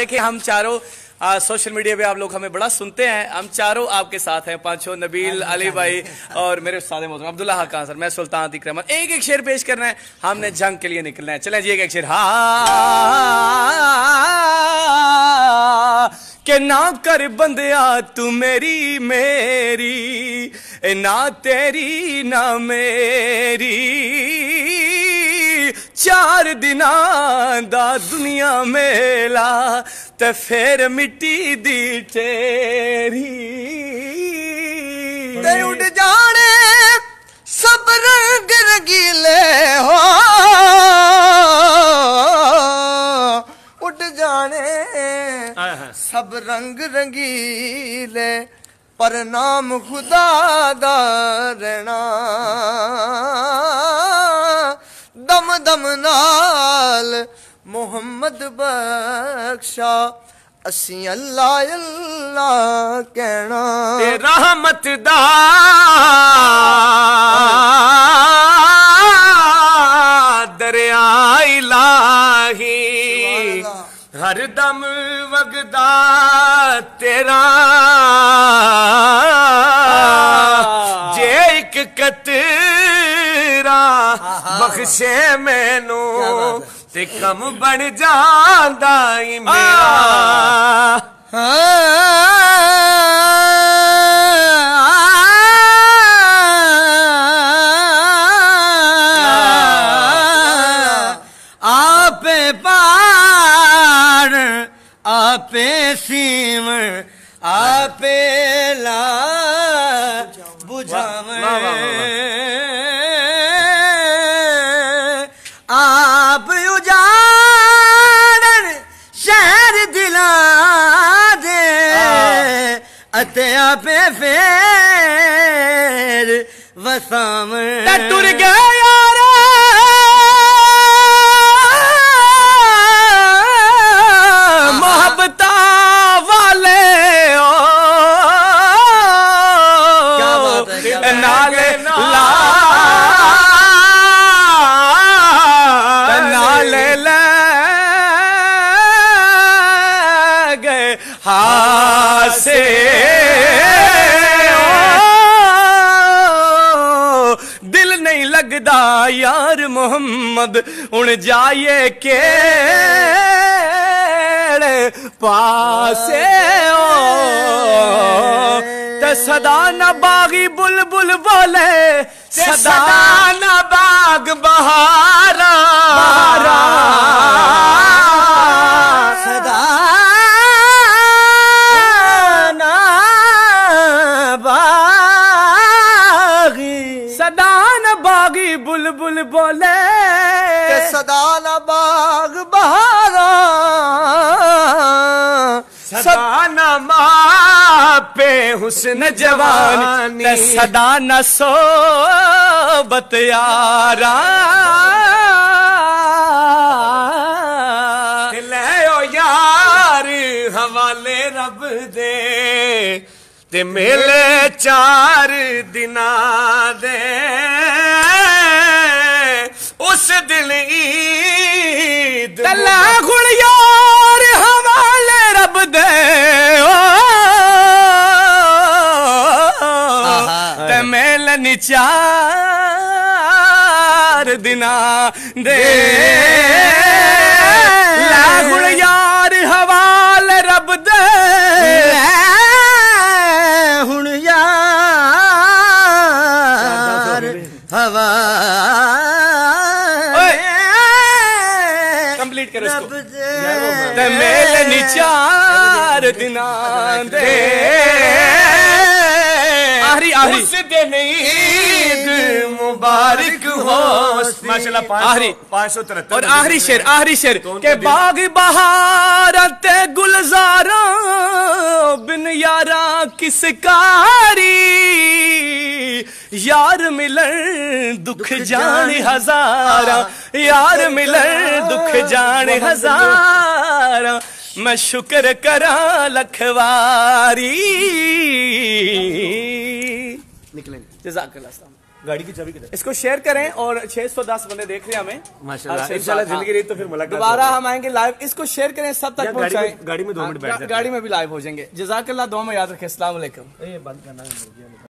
देखिए हम चारों सोशल मीडिया पे आप लोग हमें बड़ा सुनते हैं, हम चारों आपके साथ हैं, पांचों, नबील, अली भाई और मेरे उस्ताद मोहतरम अब्दुल्ला हक खान सर, मैं सुल्तान अतीक रहमान। एक एक शेर पेश करना है, हमने जंग के लिए निकलना है। चलें जी, एक एक शेर। के ना कर बंदिया तू मेरी मेरी, ना तेरी ना मेरी, 4 दिना दा दुनिया मेला ते फिर मिट्टी दी तेरी। ते उड़ जाने सब रंग रंगीले हो, उड़ जाने सब रंग रंगीले, पर नाम खुदा दा रहना, दम दम नाल मोहम्मद बख्शा, असी अल्लाह अल्लाह कहना। रहमत दा दरिया इलाही हर दम वगदा तेरा, जे एक कतरा बख्शे मैनू ते कम बन जांदा ई मेरा। आपे पार आपे सीम आपे ला बुझावे, आप उजाड़न शहर दिला दे, अते आपे फेर वसावे। टुर गया यार मोहब्बता वाले ओ, नाले ला नाले ले गए हासे, दिल नहीं लगदा यार मोहम्मद उन जाइए के पासे ओ, ते सदा न बागी बुलबुल बोले, सदा न बाग बहारा, सदा ना बागी, सदा न बागी बुलबुल बोले, सदा ना बाग बहारा, सदा न मापे हुस्न जवानी, सदा न सोबत यारा। ले ओ यार हवाले रब दे ते मेले 4 दिना दे, उस दिन ईद तला गुण यार हवाले रब दे ते मेलन 4 दिना दे, गुण यार हवाले रब दे, हुण यार हवा कंप्लीट करो इसको। ते मेलन 4 दिना दे, आखिरी उस दिन ईद मुबारक हो। माशाल्लाह 573 और आखिरी शेर के बाग बहारत गुलजारा बिन यारा किस कारी, यार मिलन दुख जान हजारा, यार मिलन दुख जान हजारा, मैं शुक्र करा लखवारी। निकलेंगे। जज़ाकल्लाह। गाड़ी की चाबी किधर? इसको शेयर करें और 610 बंदे देख रहे हैं हमें माशाल्लाह, इंशाल्लाह जिंदगी रही तो फिर मुलाकात दोबारा हम आएंगे लाइव। इसको शेयर करें, सब तक पहुंचाएं। गाड़ी में 2 मिनट बैठ जाते हैं। गाड़ी में भी लाइव हो जाएंगे। जज़ाकल्लाह, दुआ में याद रखें। अस्सलाम वालेकुम। ये बंद करना है।